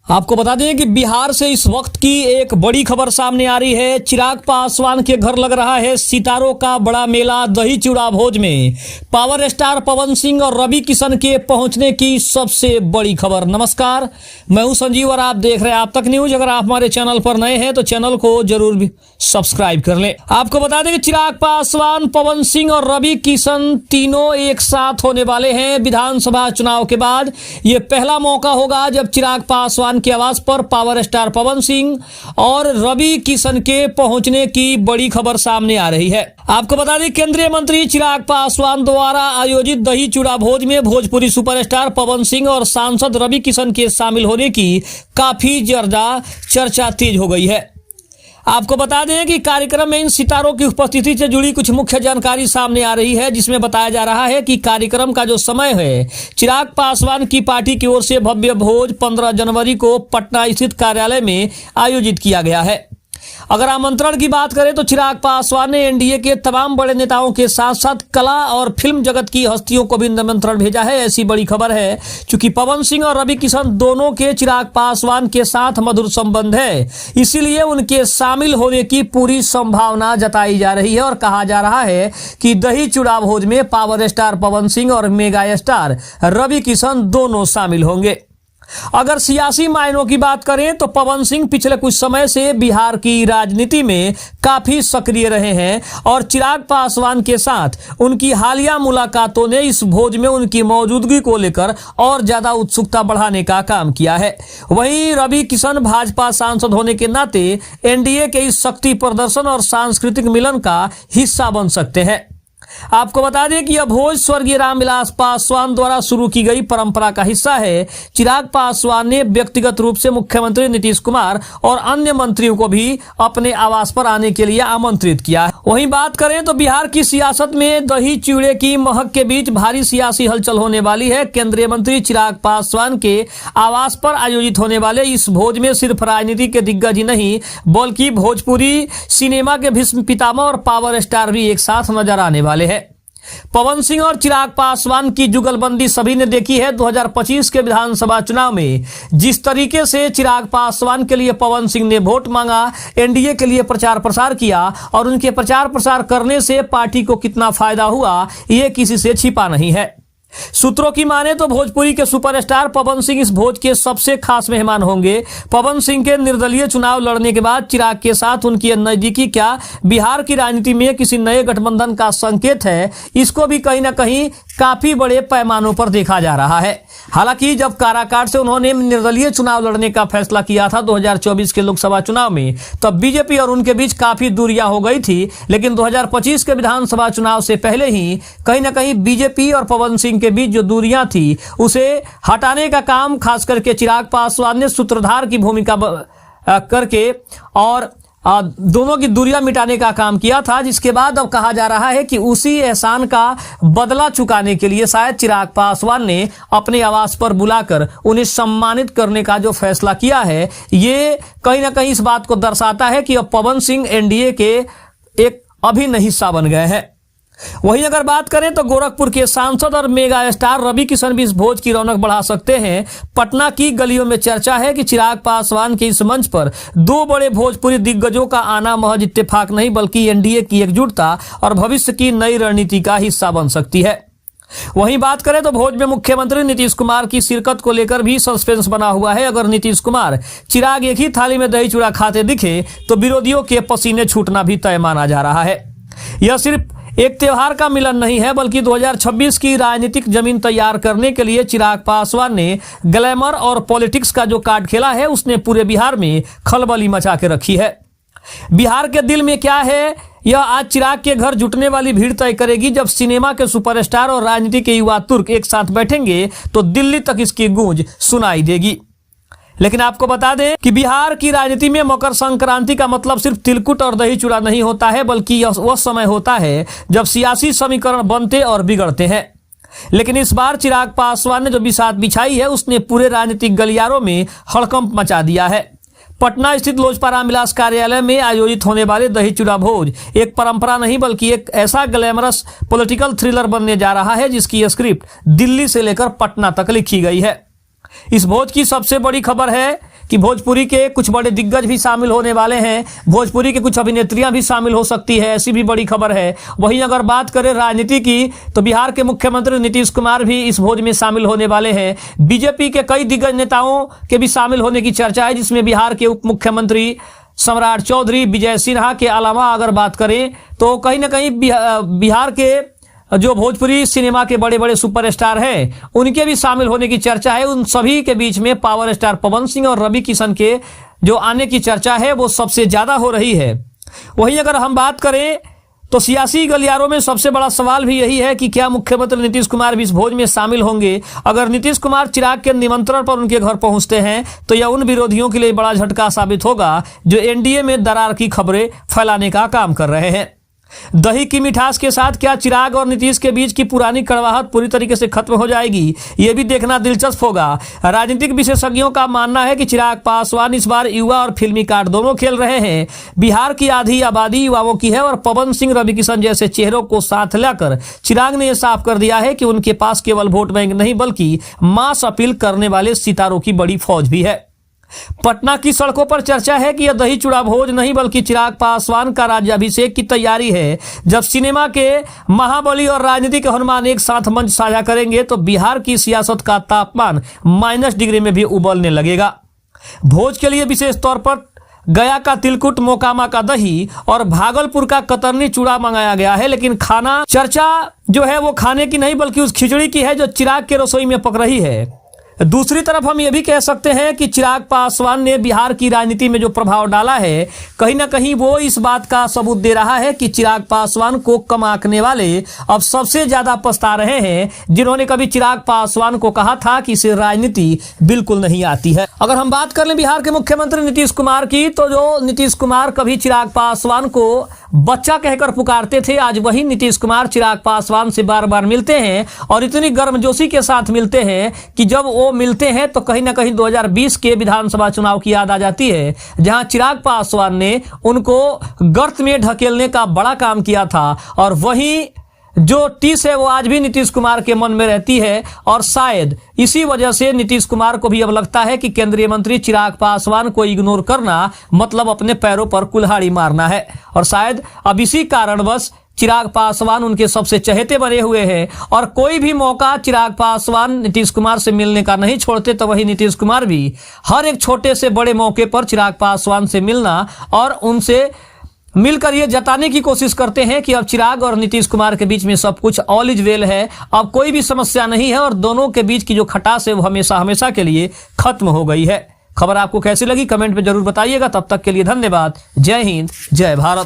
आपको बता दें कि बिहार से इस वक्त की एक बड़ी खबर सामने आ रही है। चिराग पासवान के घर लग रहा है सितारों का बड़ा मेला। दही चूड़ा भोज में पावर स्टार पवन सिंह और रवि किशन के पहुंचने की सबसे बड़ी खबर। नमस्कार, मैं हूं संजीव और आप देख रहे हैं आप तक न्यूज। अगर आप हमारे चैनल पर नए हैं तो चैनल को जरूर भी सब्सक्राइब कर लें। आपको बता दें कि चिराग पासवान, पवन सिंह और रवि किशन तीनों एक साथ होने वाले हैं। विधानसभा चुनाव के बाद ये पहला मौका होगा जब चिराग पासवान के आवास पर पावर स्टार पवन सिंह और रवि किशन के पहुंचने की बड़ी खबर सामने आ रही है। आपको बता दें केंद्रीय मंत्री चिराग पासवान द्वारा आयोजित दही चूड़ा भोज में भोजपुरी सुपरस्टार पवन सिंह और सांसद रवि किशन के शामिल होने की काफी ज्यादा चर्चा तेज हो गई है। आपको बता दें कि कार्यक्रम में इन सितारों की उपस्थिति से जुड़ी कुछ मुख्य जानकारी सामने आ रही है, जिसमें बताया जा रहा है कि कार्यक्रम का जो समय है, चिराग पासवान की पार्टी की ओर से भव्य भोज 15 जनवरी को पटना स्थित कार्यालय में आयोजित किया गया है। अगर आमंत्रण की बात करें तो चिराग पासवान ने एनडीए के तमाम बड़े नेताओं के साथ साथ कला और फिल्म जगत की हस्तियों को भी निमंत्रण भेजा है। ऐसी बड़ी खबर है क्योंकि पवन सिंह और रवि किशन दोनों के चिराग पासवान के साथ मधुर संबंध है, इसीलिए उनके शामिल होने की पूरी संभावना जताई जा रही है और कहा जा रहा है कि दही चूड़ा भोज में पावर स्टार पवन सिंह और मेगा स्टार रवि किशन दोनों शामिल होंगे। अगर सियासी मायनों की बात करें तो पवन सिंह पिछले कुछ समय से बिहार की राजनीति में काफी सक्रिय रहे हैं और चिराग पासवान के साथ उनकी हालिया मुलाकातों ने इस भोज में उनकी मौजूदगी को लेकर और ज्यादा उत्सुकता बढ़ाने का काम किया है। वहीं रवि किशन भाजपा सांसद होने के नाते एनडीए के इस शक्ति प्रदर्शन और सांस्कृतिक मिलन का हिस्सा बन सकते हैं। आपको बता दें कि यह भोज स्वर्गीय रामविलास पासवान द्वारा शुरू की गई परंपरा का हिस्सा है। चिराग पासवान ने व्यक्तिगत रूप से मुख्यमंत्री नीतीश कुमार और अन्य मंत्रियों को भी अपने आवास पर आने के लिए आमंत्रित किया है। वहीं बात करें तो बिहार की सियासत में दही चूड़े की महक के बीच भारी सियासी हलचल होने वाली है। केंद्रीय मंत्री चिराग पासवान के आवास पर आयोजित होने वाले इस भोज में सिर्फ राजनीति के दिग्गज ही नहीं बल्कि भोजपुरी सिनेमा के भीष्म पितामह और पावर स्टार भी एक साथ नजर आने वाले है। पवन सिंह और चिराग पासवान की जुगलबंदी सभी ने देखी है। 2025 के विधानसभा चुनाव में जिस तरीके से चिराग पासवान के लिए पवन सिंह ने वोट मांगा, एनडीए के लिए प्रचार प्रसार किया और उनके प्रचार प्रसार करने से पार्टी को कितना फायदा हुआ, ये किसी से छिपा नहीं है। सूत्रों की माने तो भोजपुरी के सुपरस्टार पवन सिंह इस भोज के सबसे खास मेहमान होंगे। पवन सिंह के निर्दलीय चुनाव लड़ने के बाद चिराग के साथ उनकी नजदीकी क्या बिहार की राजनीति में किसी नए गठबंधन का संकेत है, इसको भी कहीं ना कहीं काफी बड़े पैमानों पर देखा जा रहा है। हालांकि जब काराकाट से उन्होंने निर्दलीय चुनाव लड़ने का फैसला किया था 2024 के लोकसभा चुनाव में, तब बीजेपी और उनके बीच काफी दूरियां हो गई थी। लेकिन 2025 के विधानसभा चुनाव से पहले ही कहीं ना कहीं बीजेपी और पवन सिंह के बीच जो दूरियां थी उसे हटाने का काम खास करके चिराग पासवान ने सूत्रधार की भूमिका करके और दोनों की दूरियां मिटाने का काम किया था, जिसके बाद अब कहा जा रहा है कि उसी एहसान का बदला चुकाने के लिए शायद चिराग पासवान ने अपने आवास पर बुलाकर उन्हें सम्मानित करने का जो फैसला किया है, ये कहीं ना कहीं इस बात को दर्शाता है कि अब पवन सिंह एनडीए के एक अभिन्न हिस्सा बन गए हैं। वहीं अगर बात करें तो गोरखपुर के सांसद और मेगा स्टार रवि किशन भी इस भोज की रौनक बढ़ा सकते हैं। पटना की गलियों में चर्चा है कि चिराग पासवान के इस मंच पर दो बड़े भोजपुरी दिग्गजों का आना महज इत्तेफाक नहीं बल्कि एनडीए की एकजुटता और भविष्य की नई रणनीति का हिस्सा बन सकती है। वहीं बात करें तो भोज में मुख्यमंत्री नीतीश कुमार की शिरकत को लेकर भी सस्पेंस बना हुआ है। अगर नीतीश कुमार चिराग एक ही थाली में दही चूड़ा खाते दिखे तो विरोधियों के पसीने छूटना भी तय माना जा रहा है। यह सिर्फ एक त्योहार का मिलन नहीं है बल्कि 2026 की राजनीतिक जमीन तैयार करने के लिए चिराग पासवान ने ग्लैमर और पॉलिटिक्स का जो कार्ड खेला है उसने पूरे बिहार में खलबली मचा के रखी है। बिहार के दिल में क्या है यह आज चिराग के घर जुटने वाली भीड़ तय करेगी। जब सिनेमा के सुपरस्टार और राजनीति के युवा तुर्क एक साथ बैठेंगे तो दिल्ली तक इसकी गूंज सुनाई देगी। लेकिन आपको बता दें कि बिहार की राजनीति में मकर संक्रांति का मतलब सिर्फ तिलकुट और दही चूड़ा नहीं होता है बल्कि यह वह समय होता है जब सियासी समीकरण बनते और बिगड़ते हैं। लेकिन इस बार चिराग पासवान ने जो बिसात बिछाई है उसने पूरे राजनीतिक गलियारों में हड़कंप मचा दिया है। पटना स्थित लोजपा रामविलास कार्यालय में आयोजित होने वाले दही चूड़ा भोज एक परंपरा नहीं बल्कि एक ऐसा ग्लैमरस पॉलिटिकल थ्रिलर बनने जा रहा है जिसकी स्क्रिप्ट दिल्ली से लेकर पटना तक लिखी गई है। इस भोज की सबसे बड़ी खबर है कि भोजपुरी के कुछ बड़े दिग्गज भी शामिल होने वाले हैं, भोजपुरी के कुछ अभिनेत्रियां भी शामिल हो सकती है, ऐसी भी बड़ी खबर है। वहीं अगर बात करें राजनीति की तो बिहार के मुख्यमंत्री नीतीश कुमार भी इस भोज में शामिल होने वाले हैं। बीजेपी के कई दिग्गज नेताओं के भी शामिल होने की चर्चा है, जिसमें बिहार के उप मुख्यमंत्री सम्राट चौधरी, विजय सिन्हा के अलावा अगर बात करें तो कहीं ना कहीं बिहार के जो भोजपुरी सिनेमा के बड़े बड़े सुपरस्टार हैं उनके भी शामिल होने की चर्चा है। उन सभी के बीच में पावर स्टार पवन सिंह और रवि किशन के जो आने की चर्चा है वो सबसे ज्यादा हो रही है। वहीं अगर हम बात करें तो सियासी गलियारों में सबसे बड़ा सवाल भी यही है कि क्या मुख्यमंत्री नीतीश कुमार भी इस भोज में शामिल होंगे। अगर नीतीश कुमार चिराग के निमंत्रण पर उनके घर पहुंचते हैं तो यह उन विरोधियों के लिए बड़ा झटका साबित होगा जो एनडीए में दरार की खबरें फैलाने का काम कर रहे हैं। दही की मिठास के साथ क्या चिराग और नीतीश के बीच की पुरानी कड़वाहट पूरी तरीके से खत्म हो जाएगी, यह भी देखना दिलचस्प होगा। राजनीतिक विशेषज्ञों का मानना है कि चिराग पासवान इस बार युवा और फिल्मी कार्ड दोनों खेल रहे हैं। बिहार की आधी आबादी युवाओं की है और पवन सिंह, रवि किशन जैसे चेहरों को साथ लाकर चिराग ने यह साफ कर दिया है कि उनके पास केवल वोट बैंक नहीं बल्कि मास अपील करने वाले सितारों की बड़ी फौज भी है। पटना की सड़कों पर चर्चा है कि यह दही चूड़ा भोज नहीं बल्कि चिराग पासवान का राज्याभिषेक की तैयारी है। जब सिनेमा के महाबली और राजनीति के हनुमान एक साथ मंच साझा करेंगे तो बिहार की सियासत का तापमान -डिग्री में भी उबलने लगेगा। भोज के लिए विशेष तौर पर गया का तिलकुट, मोकामा का दही और भागलपुर का कतरनी चूड़ा मंगाया गया है। लेकिन खाना चर्चा जो है वो खाने की नहीं बल्कि उस खिचड़ी की है जो चिराग के रसोई में पक रही है। दूसरी तरफ हम ये भी कह सकते हैं कि चिराग पासवान ने बिहार की राजनीति में जो प्रभाव डाला है कहीं ना कहीं वो इस बात का सबूत दे रहा है कि चिराग पासवान को कम आंकने वाले अब सबसे ज्यादा पछता रहे हैं, जिन्होंने कभी चिराग पासवान को कहा था कि इसे राजनीति बिल्कुल नहीं आती है। अगर हम बात कर लें बिहार के मुख्यमंत्री नीतीश कुमार की तो जो नीतीश कुमार कभी चिराग पासवान को बच्चा कहकर पुकारते थे, आज वही नीतीश कुमार चिराग पासवान से बार बार मिलते हैं और इतनी गर्मजोशी के साथ मिलते हैं कि जब वो मिलते हैं तो कहीं ना कहीं 2020 के विधानसभा चुनाव की याद आ जाती है, जहां चिराग पासवान ने उनको गर्त में ढकेलने का बड़ा काम किया था। और वहीं जो टीस है वो आज भी नीतीश कुमार के मन में रहती है और शायद इसी वजह से नीतीश कुमार को भी अब लगता है कि केंद्रीय मंत्री चिराग पासवान को इग्नोर करना मतलब अपने पैरों पर कुल्हाड़ी मारना है। और शायद अब इसी कारणवश चिराग पासवान उनके सबसे चहेते बने हुए हैं और कोई भी मौका चिराग पासवान नीतीश कुमार से मिलने का नहीं छोड़ते, तो वही नीतीश कुमार भी हर एक छोटे से बड़े मौके पर चिराग पासवान से मिलना और उनसे मिलकर ये जताने की कोशिश करते हैं कि अब चिराग और नीतीश कुमार के बीच में सब कुछ ऑल इज वेल है, अब कोई भी समस्या नहीं है और दोनों के बीच की जो खटास है वो हमेशा हमेशा के लिए खत्म हो गई है। खबर आपको कैसी लगी कमेंट में जरूर बताइएगा। तब तक के लिए धन्यवाद। जय हिंद, जय भारत।